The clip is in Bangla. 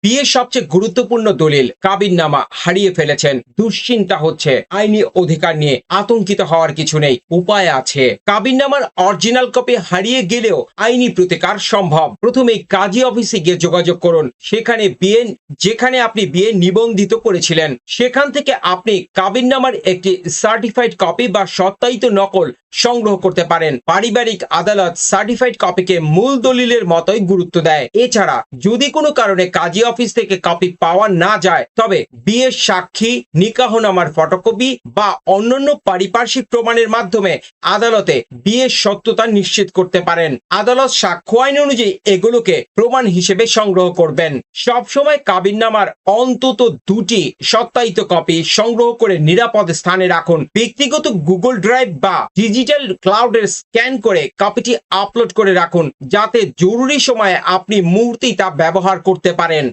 বিয়ের সবচেয়ে গুরুত্বপূর্ণ দলিল কাবিননামা হারিয়ে ফেলেছেন, দুশ্চিন্তা হচ্ছে, আইনি অধিকার নিয়ে আতঙ্কিত হওয়ার কিছু নেই, উপায় আছে। কাবিননামার অরিজিনাল কপি হারিয়ে গেলেও আইনি প্রতিকার সম্ভব। প্রথমে কাজী অফিসে গিয়ে যোগাযোগ করুন। যেখানে আপনি বিয়ে নিবন্ধিত করেছিলেন সেখান থেকে আপনি কাবিননামার একটি সার্টিফাইড কপি বা সত্যায়িত নকল সংগ্রহ করতে পারেন। পারিবারিক আদালত সার্টিফাইড কপিকে মূল দলিলের মতোই গুরুত্ব দেয়। এছাড়া যদি কোনো কারণে কাজী অফিস থেকে কপি পাওয়া না যায়, তবে বিয়ের সাক্ষী, নিকাহনামার ফটোকপি বা অন্যান্য পারিপার্শ্বিক প্রমাণের মাধ্যমে আদালতে বিয়ের সত্যতা নিশ্চিত করতে পারেন। আদালত সাক্ষ্য আইন অনুযায়ী এগুলোকে প্রমাণ হিসেবে সংগ্রহ করবেন। সবসময় কাবিননামার অন্তত 2টি সত্যায়িত কপি সংগ্রহ করে নিরাপদ স্থানে রাখুন। ব্যক্তিগত গুগল ড্রাইভ বা ডিজিটাল ক্লাউডে স্ক্যান করে কপিটি আপলোড করে রাখুন, যাতে জরুরি সময়ে আপনি মুহূর্তেই তা ব্যবহার করতে পারেন।